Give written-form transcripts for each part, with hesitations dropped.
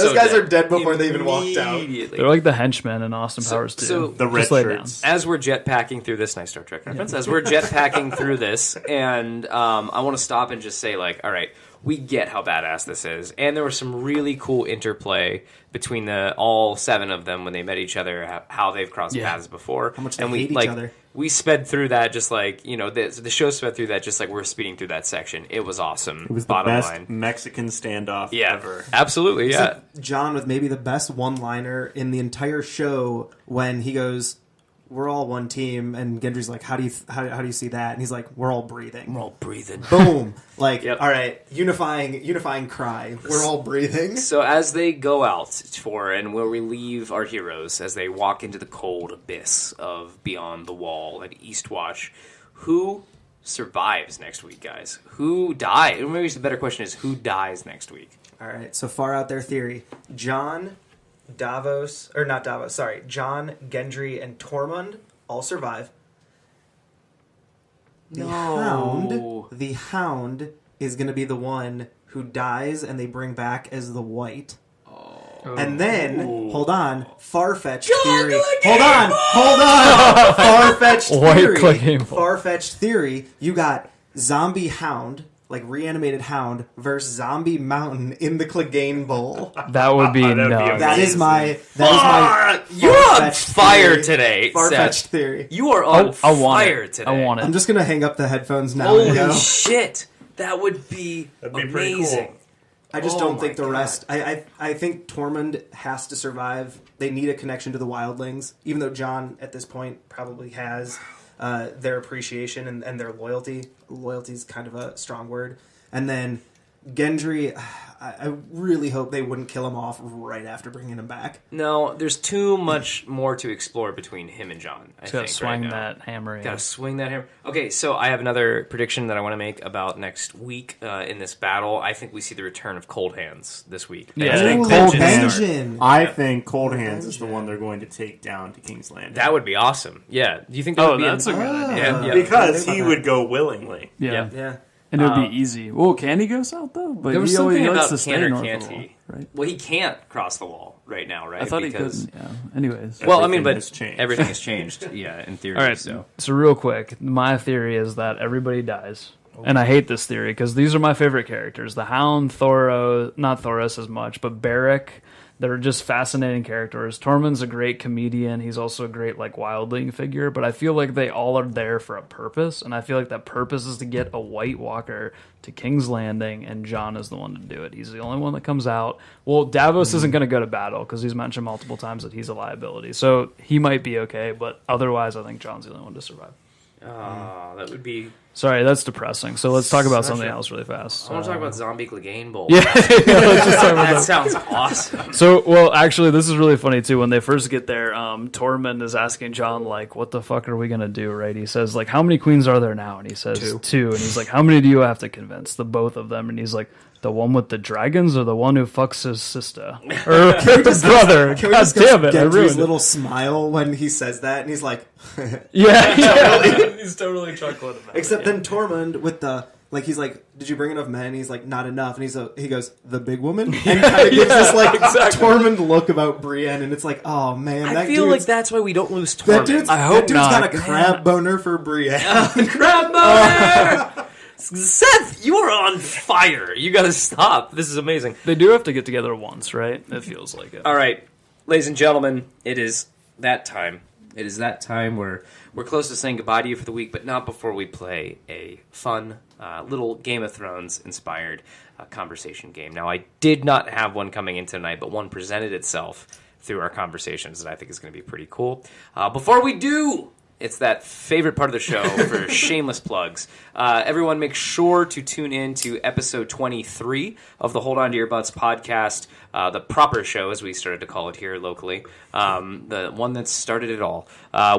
Those guys are dead before they even walked out. They're like the henchmen in Austin Powers 2. So the red shirts. As we're jetpacking through this, nice Star Trek reference, as we're jetpacking through this, and I want to stop and just say, like, all right, we get how badass this is. And there was some really cool interplay between all 7 of them when they met each other, how they've crossed paths before. How much they hate each other. We sped through that just like, the show sped through that just like we're speeding through that section. It was awesome. It was the best Mexican standoff ever. Absolutely, yeah. So John with maybe the best one-liner in the entire show when he goes, "We're all one team," and Gendry's like, how do you see that? And he's like, "We're all breathing." We're all breathing. Boom. Like, all right, unifying cry. We're all breathing. So as they go out and we'll relieve our heroes as they walk into the cold abyss of Beyond the Wall at Eastwash, who survives next week, guys? Who dies? Maybe the better question is, who dies next week? All right, so far out there theory. John, Gendry, and Tormund all survive. The Hound is going to be the one who dies and they bring back as the White. And then, hold on, far-fetched theory. Hold on. Far-fetched theory. You got zombie Hound, like reanimated Hound, versus zombie Mountain in the Clegane Bowl. That would be nuts. That is my. You're on fire today. Far-fetched theory. You are on fire today. I want it. I'm just gonna hang up the headphones now. Holy shit! That would be amazing. Cool. I just don't think the rest. I think Tormund has to survive. They need a connection to the wildlings, even though Jon at this point probably has their appreciation and their loyalty. Loyalty is kind of a strong word. And then Gendry, I really hope they wouldn't kill him off right after bringing him back. No, there's too much more to explore between him and Jon. Gotta swing that hammer. Gotta swing that hammer. Okay, so I have another prediction that I want to make about next week in this battle. I think we see the return of Cold Hands this week. Yeah, I think Cold Hands is the one they're going to take down to King's Landing. That would be awesome. Yeah. Do you think that would be that's a good idea. Yeah. Because he would go willingly. Yeah. And it would be easy. Well, can he go south, though? But there was something about can or can't he? Right? Well, he can't cross the wall right now, right? I thought he couldn't, yeah. Anyways. Well, everything has changed, yeah, in theory. All right, so real quick, my theory is that everybody dies. And I hate this theory, because these are my favorite characters. The Hound, not Thoros as much, but Beric. They're just fascinating characters. Tormund's a great comedian. He's also a great wildling figure. But I feel like they all are there for a purpose. And I feel like that purpose is to get a White Walker to King's Landing. And Jon is the one to do it. He's the only one that comes out. Well, Davos isn't going to go to battle because he's mentioned multiple times that he's a liability. So he might be okay. But otherwise, I think Jon's the only one to survive. That would be... Sorry, that's depressing. So let's talk about something else really fast. I want to talk about Zombie Clegane Bowl. Yeah, let's just talk about that. Sounds awesome. So, well, actually, this is really funny, too. When they first get there, Tormund is asking Jon, what the fuck are we going to do, right? He says, how many queens are there now? And he says, 2. And he's like, how many do you have to convince? The both of them. And he's like, the one with the dragons or the one who fucks his sister? Or his brother? God damn it, I ruined it. Little smile when he says that, and he's like... He's totally chuckling about it. Except then Tormund with the... he's like, did you bring enough men? He's like, not enough. And he goes, the big woman? And kind of gives this, Tormund look about Brienne, and it's like, oh, man. I feel like that's why we don't lose Tormund. I hope that dude's got a crab boner for Brienne. Crab boner! Seth, you are on fire. You gotta stop. This is amazing. They do have to get together once, right? It feels like it. All right, ladies and gentlemen, it is that time. It is that time where we're close to saying goodbye to you for the week, but not before we play a fun little Game of Thrones inspired conversation game. Now, I did not have one coming in tonight, but one presented itself through our conversations that I think is going to be pretty cool. Before we do... It's that favorite part of the show for shameless plugs. Everyone make sure to tune in to episode 23 of the Hold On to Your Butts podcast, the proper show, as we started to call it here locally, the one that started it all,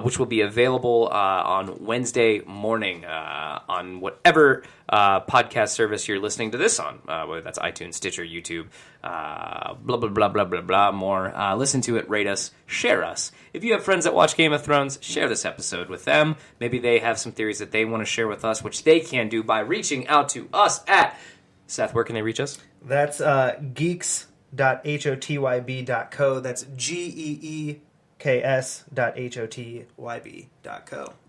which will be available on Wednesday morning on whatever podcast service you're listening to this on, whether that's iTunes, Stitcher, YouTube, blah, blah, blah, blah, blah, blah, more. Listen to it, rate us, share us. If you have friends that watch Game of Thrones, share this episode with them. Maybe they have some theories that they want to share with us, which they can do by reaching out to us at... Seth, where can they reach us? That's Geeks geeks.hotyb.co. That's geeks.hotyb.co.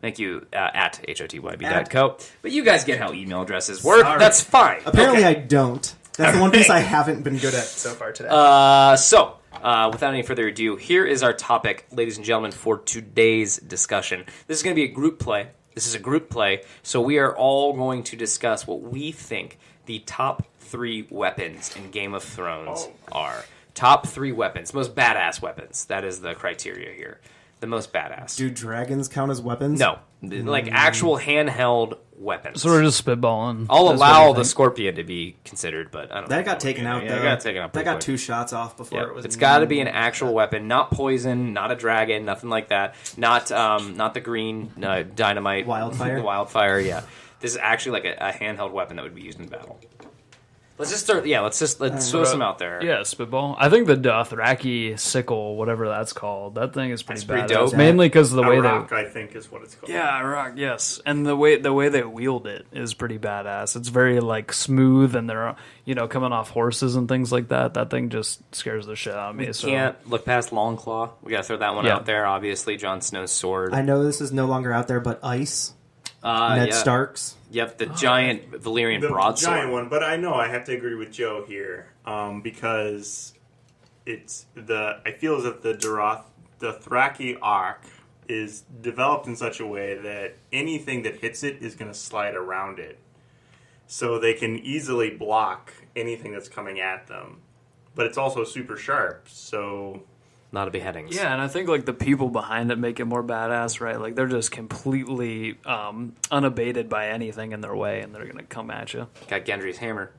Thank you, at hotyb.co. But you guys get how email addresses work. Sorry. That's fine. Apparently I don't. That's the one piece I haven't been good at so far today. Without any further ado, here is our topic, ladies and gentlemen, for today's discussion. This is going to be a group play. This is a group play, so we are all going to discuss what we think the top 3 weapons in Game of Thrones are. Top 3 weapons, most badass weapons. That is the criteria here. The most badass. Do dragons count as weapons? No, like actual handheld weapons. So we're just spitballing. I'll allow the scorpion to be considered, but I don't know. That got taken out, though. It got taken out. That got 2 shots off before it was... It's got to be an actual weapon, not poison, not a dragon, nothing like that. Not the green dynamite. Wildfire? Wildfire, yeah. This is actually like a handheld weapon that would be used in battle. Let's just start. Yeah, let's throw some out there. Yeah, spitball. I think the Dothraki sickle, whatever that's called, that thing is pretty pretty badass. dope. Mainly because of the way rock, I think, is what it's called. Yeah, rock. Yes, and the way they wield it is pretty badass. It's very like smooth, and they're coming off horses and things like that. That thing just scares the shit out of me. We can't look past Longclaw. We got to throw that one out there. Obviously, Jon Snow's sword. I know this is no longer out there, but Ice. Ned Stark's. Yep, the giant Valyrian broadsword. Giant one, but I know I have to agree with Joe here because I feel as if the Dothraki arc is developed in such a way that anything that hits it is going to slide around it, so they can easily block anything that's coming at them. But it's also super sharp, so. Not a beheadings. Yeah, and I think like the people behind it make it more badass, right? Like they're just completely unabated by anything in their way, and they're gonna come at you. Got Gendry's hammer.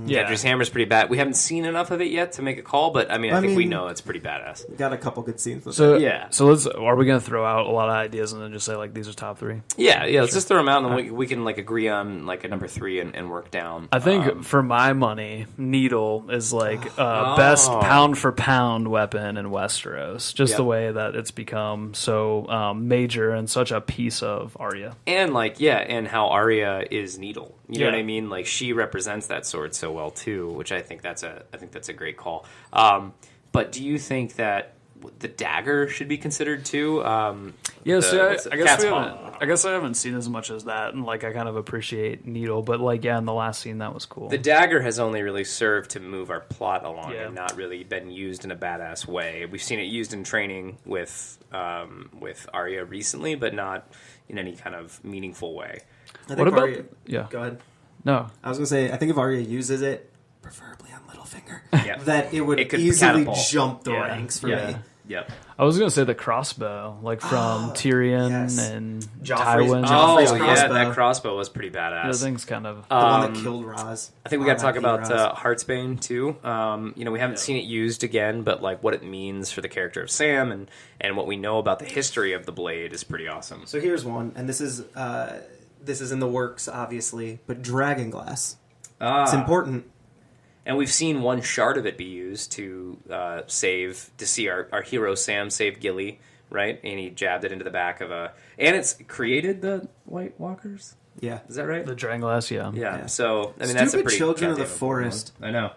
Yeah. Gendry's hammer's pretty bad. We haven't seen enough of it yet to make a call, but I think we know it's pretty badass. We got a couple good scenes with So it. Yeah. So are we gonna throw out a lot of ideas and then just say like these are top 3? Yeah. Let's just throw them out, and then we can like agree on like a number 3 and work down. I think for my money, Needle is like best pound for pound weapon in Westeros. Just the way that it's become so major and such a piece of Arya. And and how Arya is Needle. You know what I mean? Like she represents that sword so well too, which I think that's a great call. But do you think that the dagger should be considered too? I guess I haven't seen as much as that, and like I kind of appreciate Needle, but in the last scene that was cool. The dagger has only really served to move our plot along, and not really been used in a badass way. We've seen it used in training with Arya recently, but not in any kind of meaningful way. What about Arya, go ahead. No, I was gonna say I think if Arya uses it, preferably on Littlefinger, that it would easily jump the ranks for me. Yep. I was gonna say the crossbow, like from Tyrion and Tywin. Joffrey's crossbow. That crossbow was pretty badass. The thing's kind of the one that killed Raz. I think we got to talk about Heartsbane too. We haven't seen it used again, but like what it means for the character of Sam and what we know about the history of the blade is pretty awesome. So here's one, and this is in the works, obviously, but dragonglass. It's important. And we've seen one shard of it be used to see our hero Sam save Gilly, right? And he jabbed it into the back of and it's created the White Walkers? Yeah. Is that right? The dragonglass, yeah. So, Stupid that's a pretty children of the goddamn forest. I know.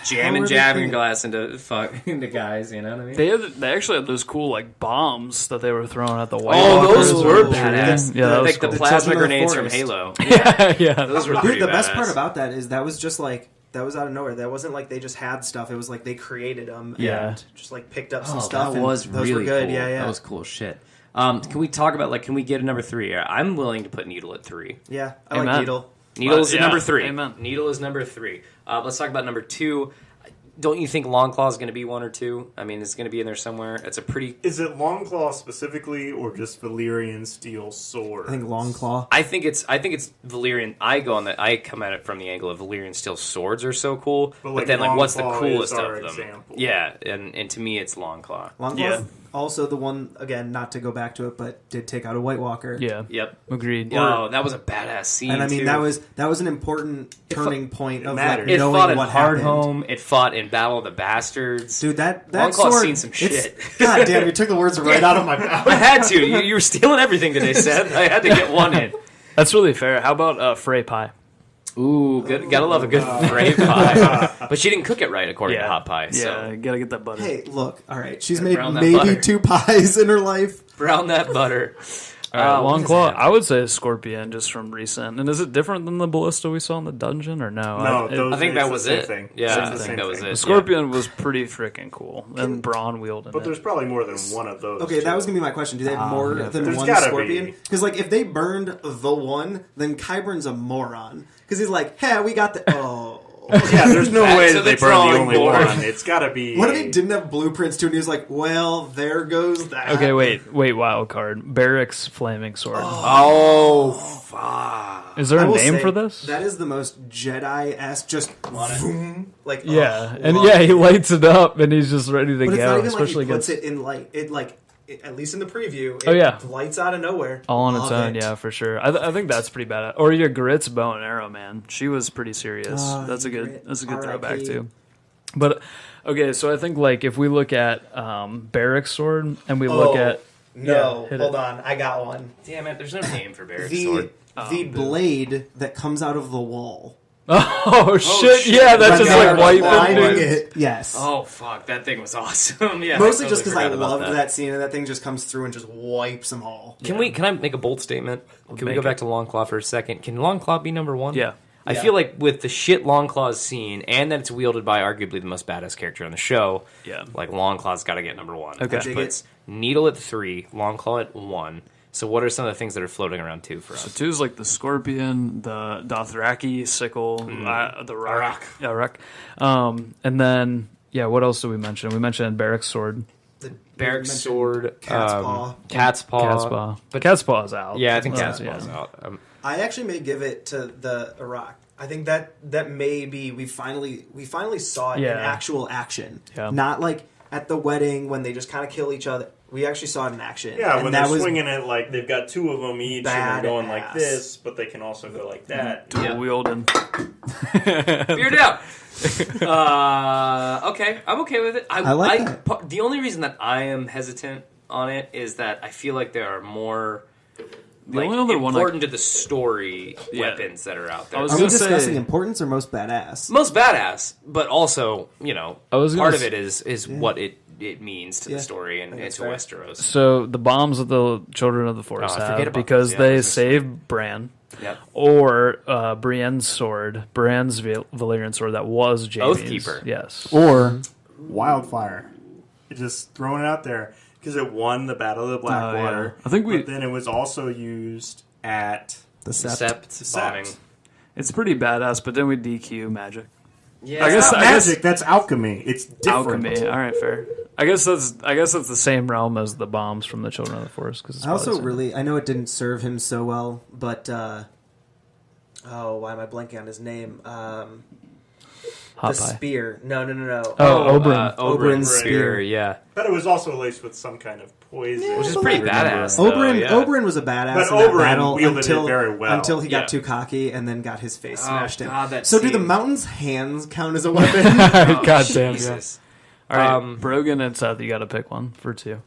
Jabbing glass into guys, you know what I mean? They actually had those cool like bombs that they were throwing at the White Walkers. Those were badass. Yeah, like the plasma grenades from Halo. Yeah. Those were pretty the badass. best part about that is that was just like that was out of nowhere. That wasn't like they just had stuff. It was like they created them and just like picked up some stuff. That was those really were good. cool. Yeah. That was cool as shit. Can we talk about can we get a number 3? I'm willing to put Needle at 3. Yeah, I like Needle. Needle is number 3. Amen. Needle is number 3. Let's talk about number 2. Don't you think Longclaw is going to be 1 or 2? I mean, it's going to be in there somewhere. It's a pretty... Is it Longclaw specifically, or just Valyrian steel sword? I think Longclaw. I think it's Valyrian. I come at it from the angle of Valyrian steel swords are so cool, but then what's the coolest of them? Example. Yeah, and to me it's Longclaw. Longclaw. Also, the one, again, not to go back to it, but did take out a White Walker. Yeah. Yep. Agreed. Oh, that was a badass scene. And I mean, too. that was an important turning point of it knowing fought in what happened. Hardhome. It fought in Battle of the Bastards. Dude, that Longclaw's sword, seen some shit. God damn, you took the words right out of my mouth. I had to. You were stealing everything that they said. I had to get one in. That's really fair. How about Frey Pie? Ooh, good. Gotta love a good gray pie. But she didn't cook it right, according to Hot Pie. Yeah, So gotta get that butter. Hey, look. All right, she's made brown that maybe butter. 2 pies in her life. brown that butter. All right, what is Longclaw. that? I would say Scorpion, just from recent. And is it different than the ballista we saw in the dungeon, or no? No, I think that it's was the same it. thing. Yeah, It's I the think same that was thing. it. The Scorpion was pretty freaking cool. And Braun wielding But it. there's probably more than one of those. Okay, that was gonna be my question. Do they have more than There's one gotta scorpion? be. Because like, if they burned the one, then Qyburn's a moron. Because he's like, "Hey, we got the oh." Yeah, there's no Back way to that the they burned the drawing only board. one. It's got to be. What if he didn't have blueprints too? And he was like, "Well, there goes that." Okay, wait, wild card. Barrick's flaming sword. Oh, fuck. Is there I a will name say, for this? That is the most Jedi-esque, just boom, like Yeah, oh, and love yeah, it. he lights it up and he's just ready to But it's go, not even especially like he puts against it in light. It like at least in the preview. It Oh, yeah. lights out of nowhere. all on its Love own. it. Yeah, for sure. I think that's pretty bad. Or your Grit's bow and arrow, man. She was pretty serious. Oh, That's a good. Grit. That's a good R.I.P. throwback too. But okay, so I think like if we look at Barrick's sword and we look at No, hit hold it. on, I got one. Damn it, there's no name for Barrick's The sword. blade that comes out of the wall. oh shit, shit. yeah, that's When just they like are white lining dudes. it. Yes. Oh, fuck, that thing was awesome. Yeah, Mostly I just because I totally forgot about loved that scene, and that thing just comes through and just wipes them all. Can I make a bold statement? Can we Make go it. back to Longclaw for a second? Can Longclaw be number one? Yeah. I Yeah. feel like with the shit Longclaw's scene, and that it's wielded by arguably the most badass character on the show, Yeah. like Longclaw's got to get number one. Okay. Which dig puts Needle at 3, Longclaw at 1. So what are some of the things that are floating around 2 for us? Two's like the scorpion, the Dothraki sickle, the rock. Yeah, rock. And then yeah, what else did we mention? We mentioned Barrick's sword. Barrick's mentioned sword, Cat's Paw. Cat's Paw. Cat's paw. But Cat's paw is out. yeah, I think That's- Cat's Paw's out. I actually may give it to the Iraq. I think that may be we finally saw it in Yeah. actual action, Yeah. not like at the wedding when they just kind of kill each other. We actually saw it in action. Yeah, and when that they're was swinging it like they've got 2 of them each, and they're going like Badass. this, but they can also go like that. Dual Yeah. wielding. Beard down. Okay, I'm okay with it. I like that. The only reason that I am hesitant on it is that I feel like there are more like, only other one I- important to the story Yeah. weapons that are out there. I was Are we gonna discussing say- importance or most badass? Most badass, but also I was gonna part of s- it is what it means to Yeah, the story and I think to that's Westeros. So the bombs that the children of the forest I forget have about because those, yeah, they those are save Bran. Yep. Or Brienne's sword, Bran's Valyrian sword that was Jaime's. Oathkeeper. Yes. Or wildfire. Just throwing it out there because it won the Battle of the Blackwater. yeah. I think we- But then it was also used at The Sept. Sept bombing. It's pretty badass, but then we DQ magic. Yeah, I guess- Not magic. That's alchemy. It's different. Alchemy. All right, fair. I guess that's the same realm as the bombs from the Children of the Forest. Cause it's I probably the also same. really I know it didn't serve him so well, but why am I blanking on his name? Hot The pie. spear. No. Oh, Oberyn. Oberyn's spear. spear. Yeah, But it was also laced with some kind of poison. which is but pretty like- badass. though, Oberyn, yeah. Oberyn was a badass But in that Oberyn battle wielded it until, very well. until he got Yeah. too cocky and then got his face smashed in. God, that so do the scene. mountain's hands count as a weapon? Oh, God damn, Jesus. All right, Um, Brogan and Seth, you got to pick one for 2.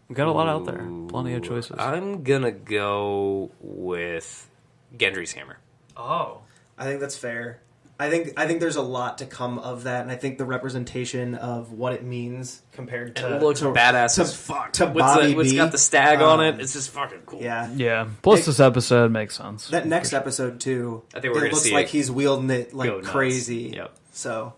We got a lot out there. Plenty of choices. I'm gonna go with Gendry's hammer. Oh. I think that's fair. I think there's a lot to come of that, and I think the representation of what it means compared to It looks to, badass to, as fuck. to What's Bobby it's B. got the stag on it. It's just fucking cool. Yeah. Yeah. Plus, It- this episode makes sense. That next episode too. I think we're it gonna looks see like it he's wielding it go like nuts. crazy. Yep. So,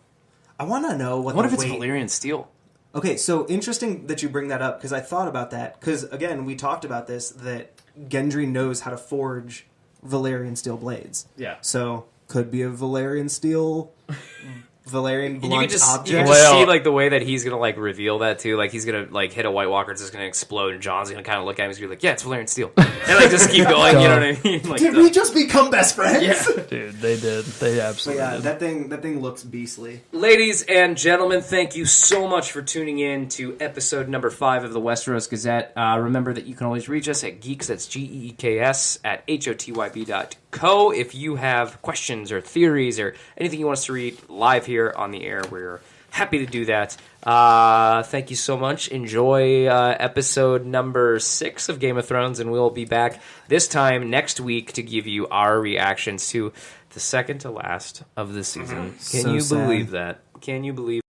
I want to know what. What the if it's weight- Valyrian steel? Okay, so interesting that you bring that up because I thought about that because again we talked about this that Gendry knows how to forge Valyrian steel blades. Yeah. So could be a Valyrian steel, Valyrian You blunt could just object. see like the way that he's gonna like reveal that too. Like he's gonna like hit a White Walker, it's just gonna explode, and John's gonna kind of look at him and be like, "Yeah, it's Valyrian steel," and like just keep going. You know what I mean? Like, Did we just become best friends? Yeah. Dude, they did. They But absolutely yeah, did. that thing looks beastly. Ladies and gentlemen, thank you so much for tuning in to episode number 5 of the Westeros Gazette. Remember that you can always reach us at geeks, that's GEEKS, at HOTYB.co. If you have questions or theories or anything you want us to read live here here on the air, we're happy to do that. Thank you so much. Enjoy episode number 6 of Game of Thrones, and we'll be back this time next week to give you our reactions to the second to last of the season. Can you believe that? Can you believe